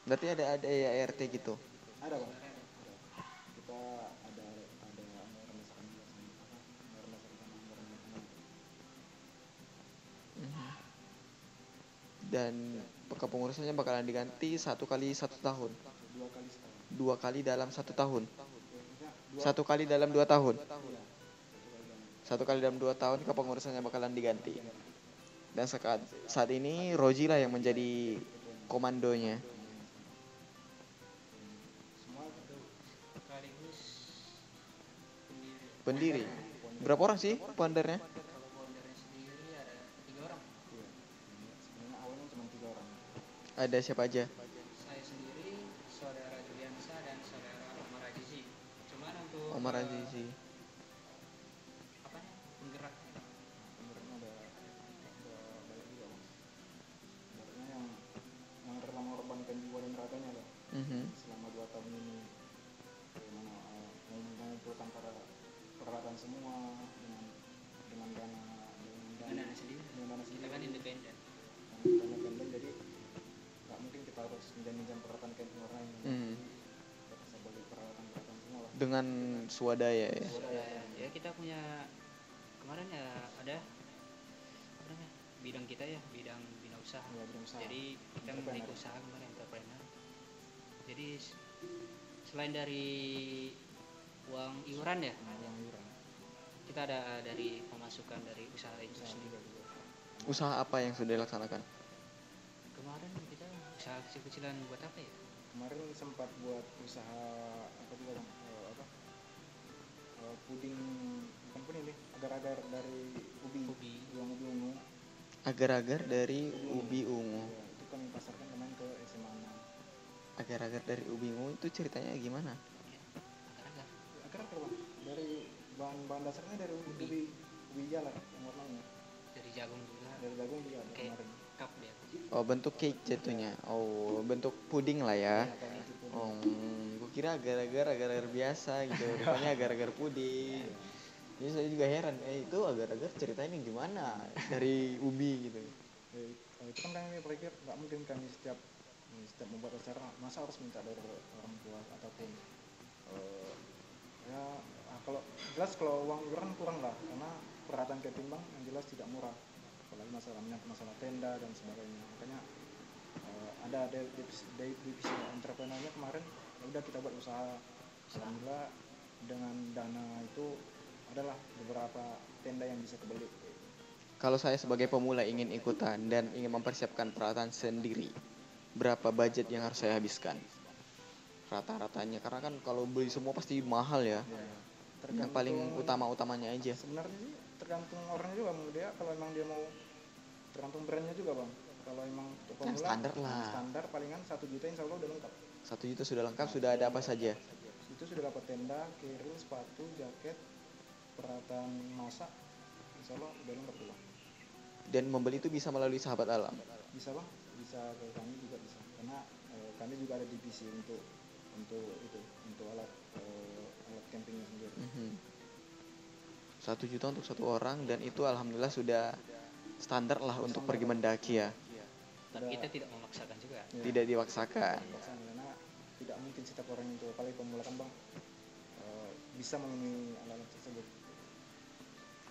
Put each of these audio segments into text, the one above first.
Berarti ada ya ART gitu. Ada bang, ada. Kita ada anggaran dasar juga sama apa? Anggaran dasar sama anggaran lingkungan. Dan kepengurusannya bakalan diganti 1 kali 1 tahun. 2 kali setahun. 2 kali dalam 1 tahun. Maksudnya dua. 1 kali dalam 2 tahun. Iya, 1 kali dalam. 1 kali dalam 2 tahun kepengurusannya bakalan diganti. Dan saat ini Roji lah yang menjadi komandonya. Komandonya sekarang. Semua itu sekaligus pendiri. Pendiri. founder. Berapa orang sih foundernya? Kalau foundernya sendiri ada 3 orang. Iya. Sebenarnya awalnya cuma 3 orang. Ada siapa aja? Saya sendiri, saudara Juliansa dan saudara Omar Azizi. Cuman untuk Omar Azizi. apanya penggeraknya Sebenarnya ada banyak juga bang. Sebenarnya yang rela mengorbankan jiwa dan raganya lah selama 2 tahun ini. Bagaimana mengumpulkan peralatan semua dengan dana dengan dana sendiri. dengan dana Kita sendiri. kan independen. Karena kita independen jadi nggak mungkin kita harus minjam peralatan camping orang lain. Kita bisa beli peralatan semua lah. Dengan swadaya ya. Ya kita punya kemarin ya ada apa namanya bidang kita ya bidang bina usaha. Ya, bidang usaha. Jadi kita memiliki usaha kemarin entrepreneur. Jadi selain dari uang iuran ya, Uang iuran. kita ada dari pemasukan dari usaha itu sendiri. Usaha apa yang sudah dilaksanakan? Kemarin kita usaha kecil-kecilan buat apa ya? Kemarin sempat buat usaha apa juga bang? Puding, bukan puding nih, agar-agar dari ubi ubi ungu. Agar-agar dari ubi ungu. Ya, itu kami pasarkan kemarin ke SMA 6. Agar-agar dari ubi ungu itu ceritanya gimana? Agar-agar. Agar-agar bang, dari bahan dasarnya dari ubi jala yang warnanya. Dari jagung juga. Dari jagung juga ada Kayak kemarin. cup ya. Oh, bentuk cake jatuhnya. Oh, bentuk puding lah ya. Ya, kayak gitu. Oh, gue kira agar-agar biasa gitu. Rupanya agar-agar puding. Jadi saya juga heran, itu agar-agar ceritanya gimana dari ubi gitu. Itu kan kami berpikir nggak mungkin kami setiap membuat acara masa harus minta dari orang tua ataupun ya kalau jelas kalau uang iuran kurang lah karena peralatan camping bang yang jelas tidak murah, apalagi masalah tenda dan sebagainya. Makanya ada divisi entrepreneurnya kemarin ya udah kita buat usaha. Alhamdulillah dengan dana itu adalah beberapa tenda yang bisa kebeli. Kalau saya sebagai pemula ingin ikutan dan ingin mempersiapkan peralatan sendiri, berapa budget yang harus saya habiskan? Rata-ratanya, karena kan kalau beli semua pasti mahal ya. Yang paling utama-utamanya aja. Sebenarnya sih tergantung orangnya juga, dia kalau emang dia mau, tergantung brandnya juga bang. Kalau emang untuk pemula standar lah. Standar palingan 1 juta insya Allah udah lengkap. 1 juta sudah lengkap, sudah ada apa saja? Itu sudah dapat tenda, keril, sepatu, jaket, peralatan masak, insya Allah udah lengkap tuh bang. Dan membeli itu bisa melalui Sahabat Alam? Bisa bang, bisa ke kami juga bisa. Karena kami juga ada divisi untuk alat campingnya sendiri. 1 juta untuk 1 orang dan itu alhamdulillah sudah standar lah untuk pergi mendaki ya. Dan kita tidak memaksakan juga. Ya. Tidak dipaksakan. Karena tidak mungkin setiap orang itu apalagi pemula kan bang bisa memenuhi alat tersebut.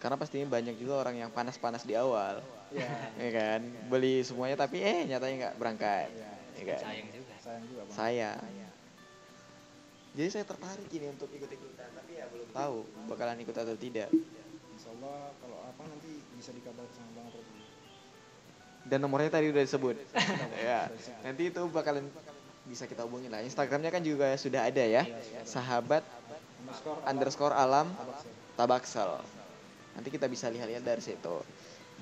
Karena pastinya banyak juga orang yang panas-panas di awal. Ya. Ya kan, beli semuanya tapi nyatanya nggak berangkat. Ya kan? Sayang juga bang. Sayang. Jadi saya tertarik ini untuk ikut-ikutan, tapi ya belum tahu bakalan ikut atau tidak. Insya Allah kalau apa nanti bisa dikabar sama bang Robi. Dan nomornya tadi udah disebut. Ya, nanti itu bakalan bisa kita hubungi lah. Instagramnya kan juga sudah ada ya, sahabat _ alam tabaksel. Nanti kita bisa lihat-lihat dari situ.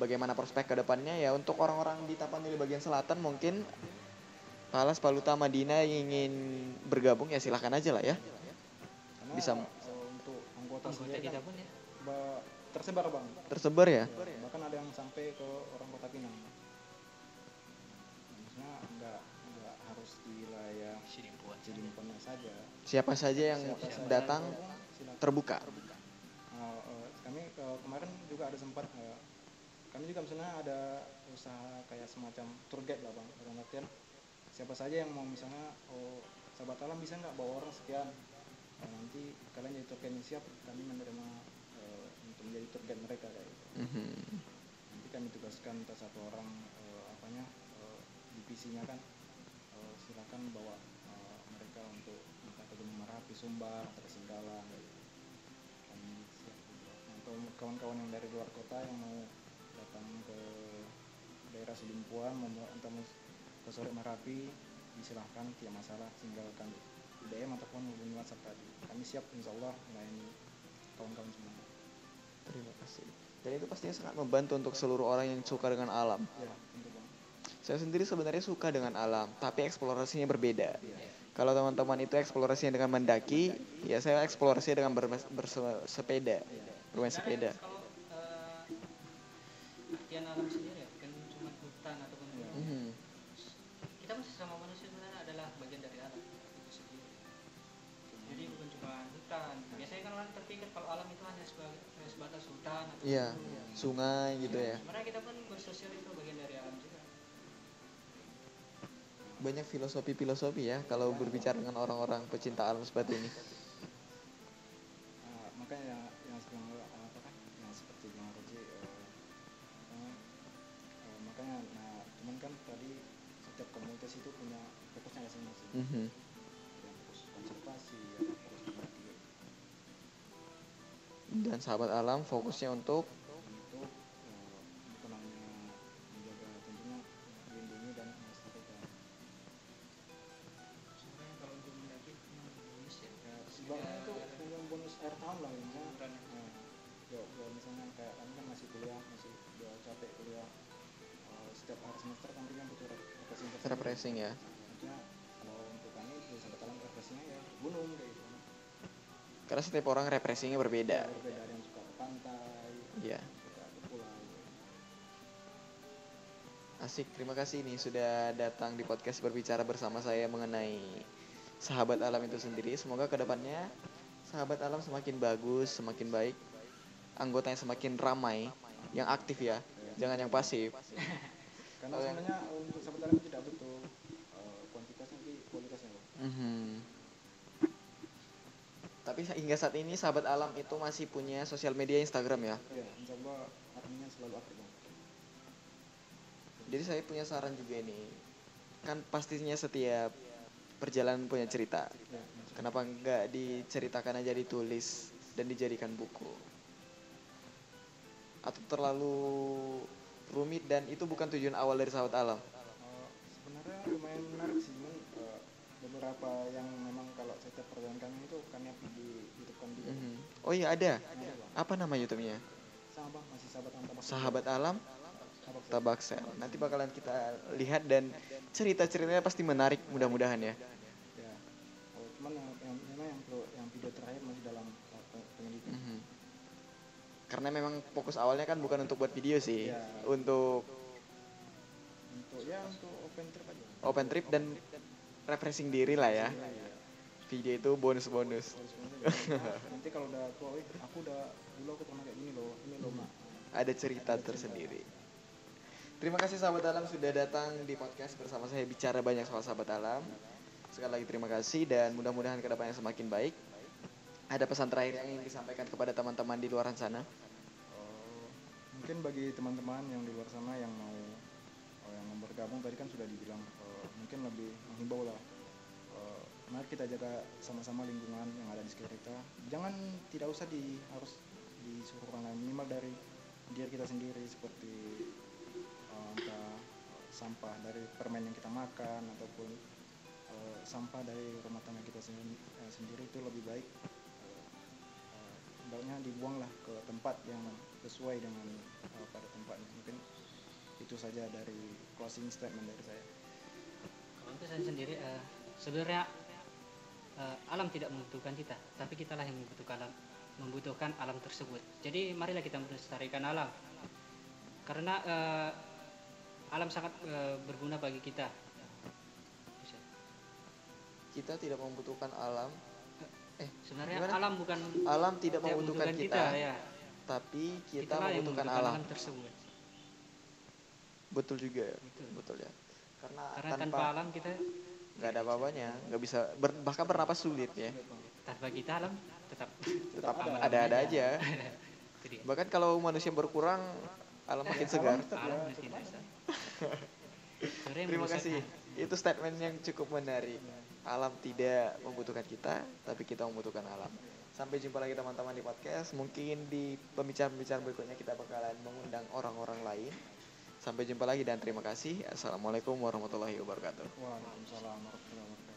Bagaimana prospek ke depannya ya untuk orang-orang di Tapanuli bagian selatan mungkin Palas, Paluta, Madinah yang ingin bergabung ya silahkan aja lah ya. Karena bisa untuk anggota kita kan pun ya tersebar bang. Tersebar ya? Bahkan ada yang sampai ke orang Kota Pinang. Maksudnya nggak harus di wilayah Sidimpuan saja. Siapa saja yang datang terbuka. Kami kemarin juga ada sempat kami juga misalnya ada usaha kayak semacam tour guide lah bang, dalam artian siapa saja yang mau misalnya sahabat alam bisa nggak bawa orang sekian. Nah, nanti kalian jadi tour guide siap, kami menerima untuk menjadi tour guide mereka kayak gitu. Nanti kami tugaskan entah satu orang divisinya kan silakan bawa mereka untuk entah ke Gunung Merapi, Sumbar, atau ke Singgalang kayak gitu. Kami siap juga. Nah, atau kawan-kawan yang dari luar kota yang mau datang ke daerah Selimpuan, entah mau ke Sore Merapi, disilahkan, tidak masalah, tinggalkan DM ataupun hubungi WhatsApp tadi. Kami siap insya Allah melayani kawan-kawan semua. Terima kasih. Dan itu pastinya sangat membantu untuk seluruh orang yang suka dengan alam. Ya, tentu Bang. Saya sendiri sebenarnya suka dengan alam, tapi eksplorasinya berbeda. Kalau teman-teman itu eksplorasinya dengan mendaki, ya saya eksplorasinya dengan bersepeda, bermain sepeda. Kalau artian alam sendiri ya, bukan cuma hutan ataupun gunung. Kita masih sama manusia sebenarnya adalah bagian dari alam itu sendiri. Jadi bukan cuma hutan. Biasanya kan orang terpikir kalau alam itu hanya sebatas hutan atau Iya, sungai gitu ya. sebenarnya kita pun bersosial itu bagian dari alam juga. Banyak filosofi ya kalau berbicara dengan orang-orang pecinta alam seperti ini. Makanya yang sekarang yang seperti Bang Roji makanya cuman kan tadi setiap komunitas itu punya fokusnya masing-masing. Yang fokus konservasi, yang fokus mendaki. Dan sahabat alam fokusnya untuk bukan hanya menjaga, tentunya melindungi dan melestarikan. Sebenarnya kalau untuk mendaki memang bonus ya. Sebenarnya itu yang bonus air tahun lah misalnya. Misalnya kayak kami kan masih kuliah, masih udah capek kuliah, setiap hari semester kami kan butuh refreshing ya. Maksudnya kalau untuk kami di sahabat alam refreshingnya ya gunung kayak gitu. Karena setiap orang refreshingnya berbeda. Berbeda, ada yang suka ke pantai, Iya. suka ke pulau. Asik, terima kasih nih sudah datang di podcast berbicara bersama saya mengenai sahabat alam itu sendiri. Semoga kedepannya sahabat alam semakin bagus, semakin baik, anggotanya semakin ramai, yang aktif ya, jangan yang pasif. Karena sebenarnya untuk sahabat alam tidak butuh kuantitasnya, tapi kualitasnya loh. Tapi hingga saat ini sahabat alam itu masih punya sosial media Instagram ya. Iya, insya Allah adminnya selalu aktif. Jadi saya punya saran juga nih. Kan pastinya setiap perjalanan punya cerita. Kenapa enggak diceritakan aja, ditulis dan dijadikan buku? Atau terlalu rumit dan itu bukan tujuan awal dari sahabat alam? Sebenarnya lumayan menarik sih, cuman beberapa yang memang kalau setiap perjalanan kami itu kami upload di YouTube kami juga. Oh iya ada. Apa nama YouTube-nya? Sama Bang, masih sahabat alam Tabaksel. Sahabat alam Tabaksel. Nanti bakalan kita lihat dan cerita-ceritanya pasti menarik mudah-mudahan ya. Ya. Cuman yang video terakhir masih dalam penyelidikan. Karena memang fokus awalnya kan bukan untuk buat video sih, Ya. untuk open trip aja. Open trip dan refreshing diri lah ya. Video itu bonus-bonus. Nanti kalau udah tua, aku pernah kayak gini loh, ini loh Mak. Ada cerita tersendiri. Terima kasih sahabat alam sudah datang di podcast bersama saya bicara banyak soal sahabat alam. Sekali lagi terima kasih dan mudah-mudahan kedepannya semakin baik. Ada pesan terakhir yang ingin disampaikan kepada teman-teman di luar sana? Mungkin bagi teman-teman yang di luar sana yang mau bergabung, tadi kan sudah dibilang mungkin lebih menghimbau lah. Mari kita jaga sama-sama lingkungan yang ada di sekitar kita. Jangan, tidak usah harus disuruh orang lain, minimal dari diri kita sendiri, seperti entah sampah dari permen yang kita makan ataupun sampah dari rumah tangga kita sendiri itu lebih baik hendaknya dibuanglah ke tempat yang sesuai dengan pada tempatnya. Mungkin itu saja dari closing statement dari saya. Kalau untuk saya sendiri sebenarnya alam tidak membutuhkan kita, tapi kitalah yang membutuhkan alam tersebut. Jadi marilah kita melestarikan alam, karena alam sangat berguna bagi kita. Kita tidak membutuhkan alam. Sebenarnya gimana? alam tidak membutuhkan kita, ya. Tapi kita Kitalah membutuhkan alam tersebut. Betul juga. Betul. Betul ya. Karena tanpa tanpa alam kita nggak ada apa-apanya, nggak bisa bahkan bernapas sulit ya. tanpa kita alam tetap Tetap aman ada-ada aja. Itu dia. Bahkan kalau manusia berkurang, alam makin Ya, segar. alam tetap Alam ya, mesti tetap bisa. ada. Sebenarnya Terima merusak- kasih. Itu statement yang cukup menarik. Alam tidak membutuhkan kita, tapi kita membutuhkan alam. Sampai jumpa lagi teman-teman di podcast. Mungkin di pembicaraan-pembicaraan berikutnya kita bakalan mengundang orang-orang lain. Sampai jumpa lagi dan terima kasih. Assalamualaikum warahmatullahi wabarakatuh. Waalaikumsalam warahmatullahi wabarakatuh.